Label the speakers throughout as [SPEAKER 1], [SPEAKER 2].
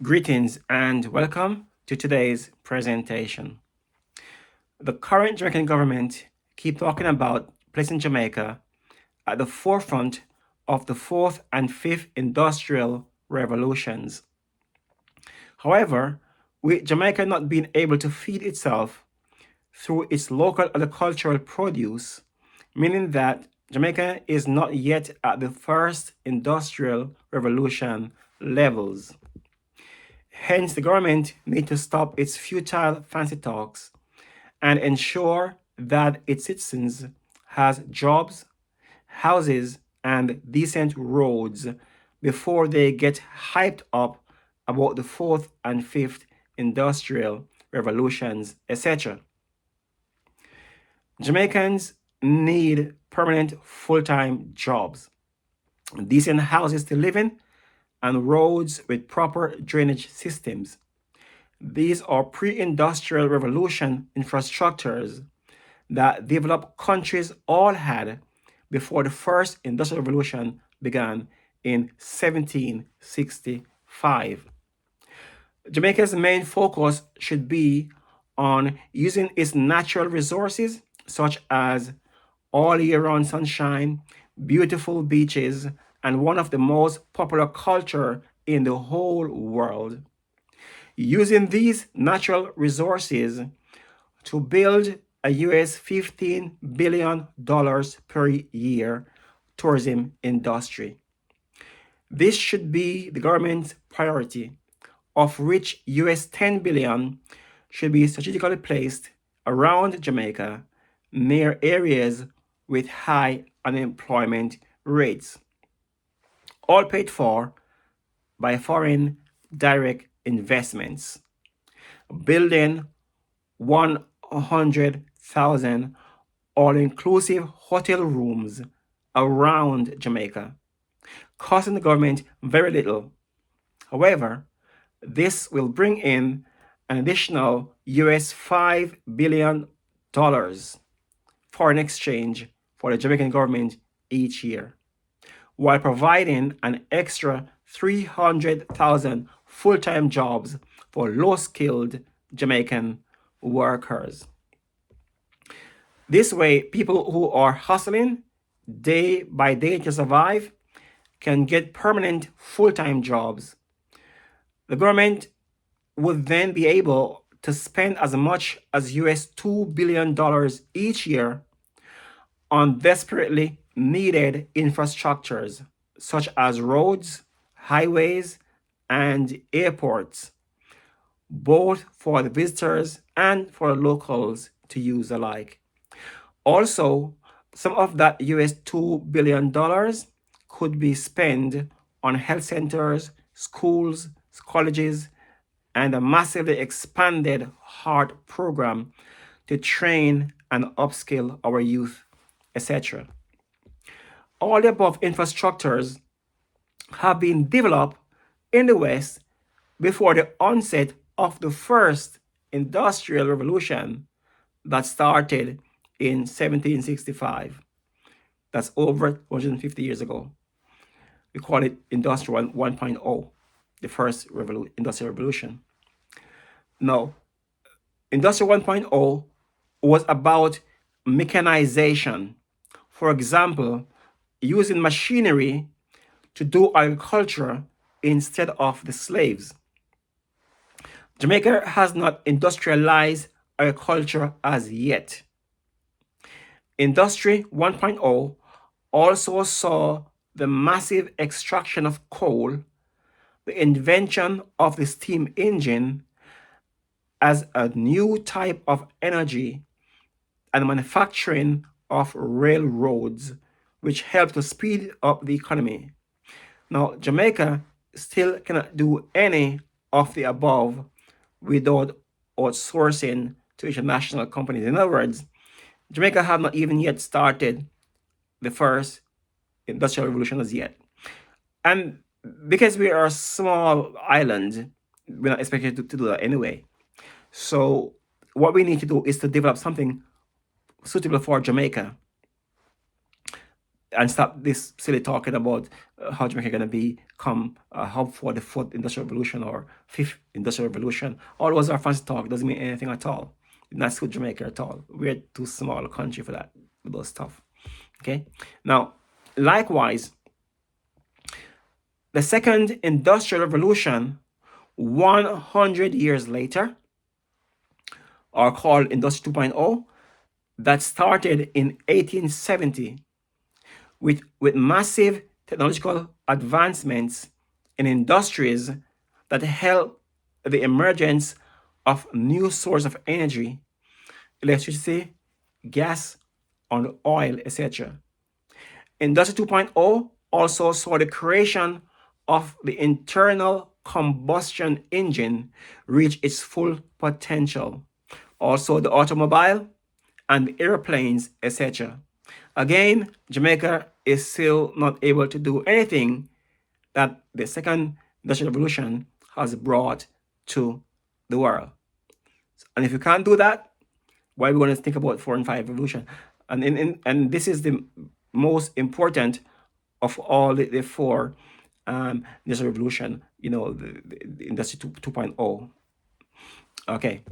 [SPEAKER 1] Greetings and welcome to today's presentation. The current Jamaican government keep talking about placing Jamaica at the forefront of the fourth and fifth industrial revolutions. However, with Jamaica not being able to feed itself through its local agricultural produce, meaning that Jamaica is not yet at the first industrial revolution levels. Hence, the government needs to stop its futile fancy talks and ensure that its citizens has jobs, houses, and decent roads before they get hyped up about the fourth and fifth industrial revolutions, etc. Jamaicans need permanent full-time jobs, decent houses to live in, and roads with proper drainage systems. These are pre-industrial revolution infrastructures that developed countries all had before the first industrial revolution began in 1765. Jamaica's main focus should be on using its natural resources, such as all year round sunshine, beautiful beaches, and one of the most popular culture in the whole world. Using these natural resources to build a US $15 billion per year tourism industry. This should be the government's priority, of which US 10 billion should be strategically placed around Jamaica near areas with high unemployment rates, all paid for by foreign direct investments. Building 100,000 all-inclusive hotel rooms around Jamaica, costing the government very little. However, this will bring in an additional US $5 billion foreign exchange for the Jamaican government each year, while providing an extra 300,000 full-time jobs for low-skilled Jamaican workers. This way, people who are hustling day by day to survive can get permanent full-time jobs. The government would then be able to spend as much as US $2 billion each year on desperately needed infrastructures such as roads, highways, and airports, both for the visitors and for the locals to use alike. Also, some of that US $2 billion could be spent on health centers, schools, colleges, and a massively expanded heart program to train and upskill our youth, etc. All the above infrastructures have been developed in the West before the onset of the first industrial revolution that started in 1765. That's over 150 years ago. We call it Industrial 1.0, the first industrial revolution. Now, Industrial 1.0 was about mechanization. For example, using machinery to do agriculture instead of the slaves. Jamaica has not industrialized agriculture as yet. Industry 1.0 also saw the massive extraction of coal, the invention of the steam engine as a new type of energy, and manufacturing of railroads, which helped to speed up the economy. Now, Jamaica still cannot do any of the above without outsourcing to international companies. In other words, Jamaica have not even yet started the first industrial revolution as yet. And because we are a small island, we're not expected to do that anyway. So what we need to do is to develop something suitable for Jamaica. and stop this silly talking about how Jamaica going to become a hub for the fourth industrial revolution or fifth industrial revolution. All those are fancy talk. It doesn't mean anything at all. It not suit Jamaica at all. We're too small a country for that, for those stuff. Okay. Now, likewise, the second industrial revolution, 100 years later, are called Industry 2.0, that started in 1870 with massive technological advancements in industries that help the emergence of new sources of energy, electricity, gas, and oil, etc. Industry 2.0 also saw the creation of the internal combustion engine reach its full potential. Also, the automobile and the airplanes, etc. Again, Jamaica is still not able to do anything that the second industrial revolution has brought to the world. And if you can't do that, why are we going to think about 4 and 5 revolution? And this is the most important of all the four industrial revolution, the industry 2.0. Okay,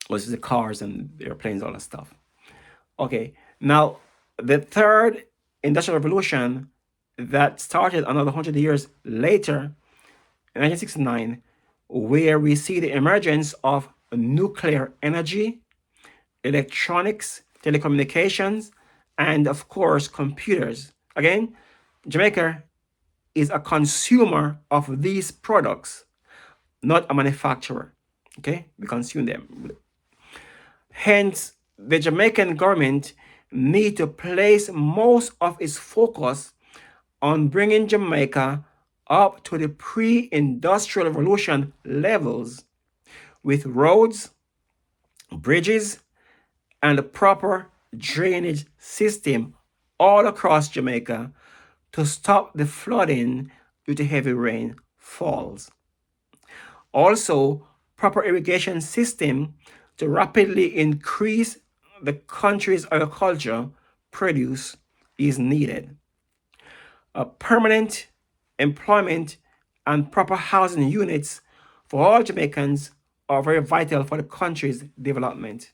[SPEAKER 1] which is the cars and the airplanes, all that stuff. Okay, now the third industrial revolution that started another 100 years later, in 1969, where we see the emergence of nuclear energy, electronics, telecommunications, and of course, computers. Again, Jamaica is a consumer of these products, not a manufacturer. Okay, we consume them. Hence, the Jamaican government need to place most of its focus on bringing Jamaica up to the pre-industrial revolution levels with roads, bridges, and a proper drainage system all across Jamaica to stop the flooding due to heavy rain falls. Also, proper irrigation system to rapidly increase the country's agriculture produce is needed. A permanent employment and proper housing units for all Jamaicans are very vital for the country's development.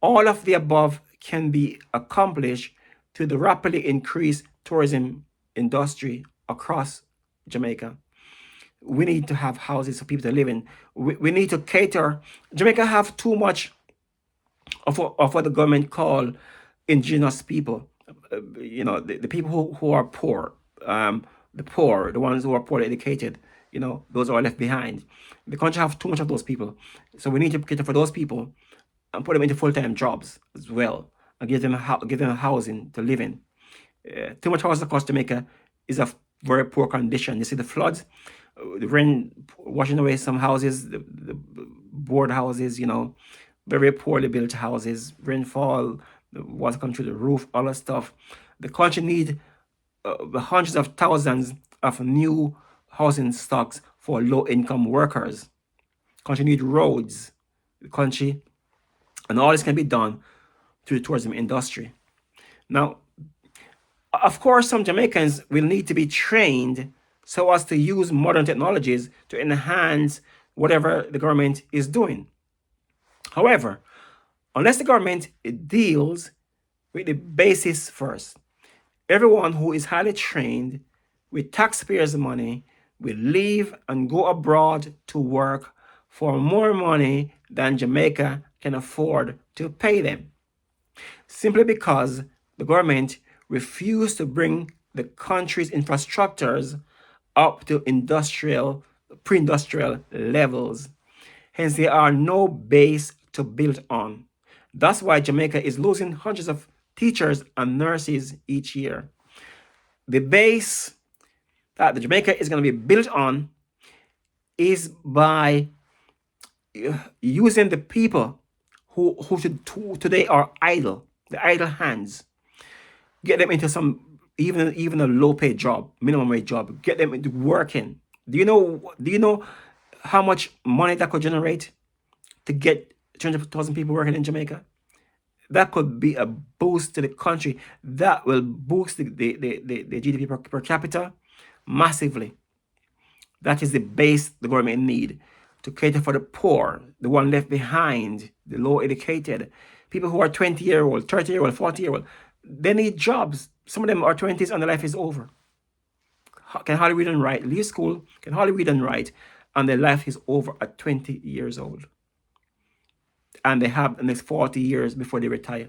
[SPEAKER 1] All of the above can be accomplished through the rapidly increased tourism industry across Jamaica. We need to have houses for people to live in. We need to cater. Jamaica have too much of what the government call indigenous people. The people who are poor, the poor, the ones who are poorly educated, those are left behind. The country have too much of those people. So we need to cater for those people and put them into full-time jobs as well and give them housing to live in. Too much housing across Jamaica is of very poor condition. You see the floods, the rain washing away some houses, the board houses, very poorly built houses, rainfall, the water come through the roof, all that stuff. The country need hundreds of thousands of new housing stocks for low-income workers. Country need roads. The country, and all this can be done through the tourism industry. Now, of course, some Jamaicans will need to be trained so as to use modern technologies to enhance whatever the government is doing. However, unless the government deals with the basis first, everyone who is highly trained with taxpayers' money will leave and go abroad to work for more money than Jamaica can afford to pay them, simply because the government refused to bring the country's infrastructures up to pre-industrial levels. Hence, there are no base to build on. That's why Jamaica is losing hundreds of teachers and nurses each year. The base that the Jamaica is going to be built on is by using the people who today are idle, the idle hands, get them into some even a low paid job, minimum wage job, get them into working. Do you know how much money that could generate to get 200,000 people working in Jamaica? that could be a boost to the country. That will boost the GDP per capita massively. That is the base the government need to cater for the poor, the one left behind, the low educated, people who are 20-year-old, 30-year-old, 40-year-old. They need jobs. Some of them are 20s and their life is over. Can hardly read and write, leave school, can hardly read and write, and their life is over at 20 years old. And they have the next 40 years before they retire.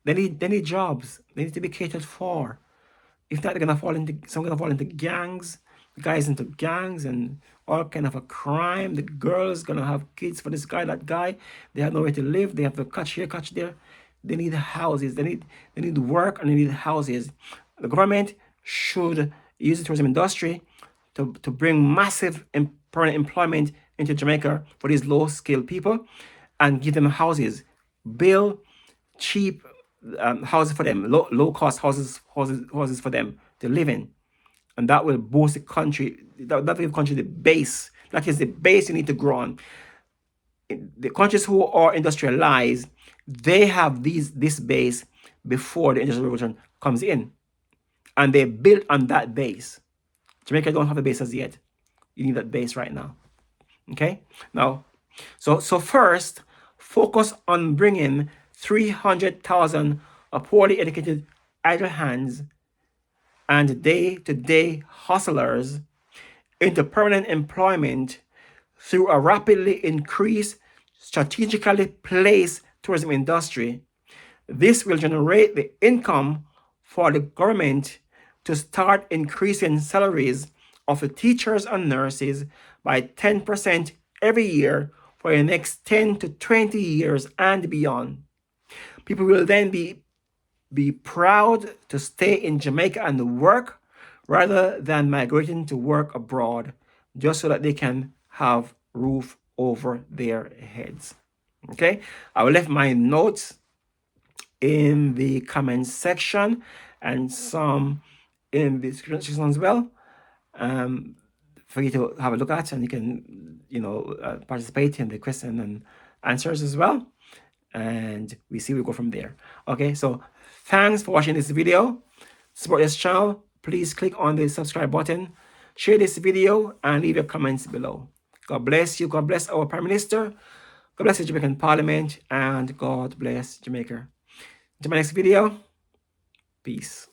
[SPEAKER 1] They need jobs. They need to be catered for. If not, some gonna fall into gangs, guys into gangs and all kind of a crime. The girls gonna have kids for this guy, that guy. They have nowhere to live. They have to catch here, catch there. They need houses. They need work and they need houses. The government should use the tourism industry to bring massive permanent employment into Jamaica for these low-skilled people and give them houses. Build cheap houses for them, low-cost houses for them to live in. And that will boost the country. That will give the country the base. That is the base you need to grow on. The countries who are industrialized, they have this base before the industrial revolution comes in. And they built on that base. Jamaica don't have a base as yet. You need that base right now. Okay? Now, so first, focus on bringing 300,000 poorly educated idle hands and day-to-day hustlers into permanent employment through a rapidly increased, strategically placed tourism industry. This will generate the income for the government to start increasing salaries of the teachers and nurses by 10% every year for the next 10 to 20 years and beyond. People will then be proud to stay in Jamaica and work rather than migrating to work abroad just so that they can have roof over their heads. Okay, I will leave my notes in the comment section and some in the description section as well, for you to have a look at, and you can participate in the question and answers as well, and we go from there. Okay, so thanks for watching this video. Support this channel. Please click on the subscribe button, share this video, and leave your comments below. God bless you. God bless our Prime Minister. God bless the Jamaican Parliament, and God bless Jamaica. Until my next video, peace.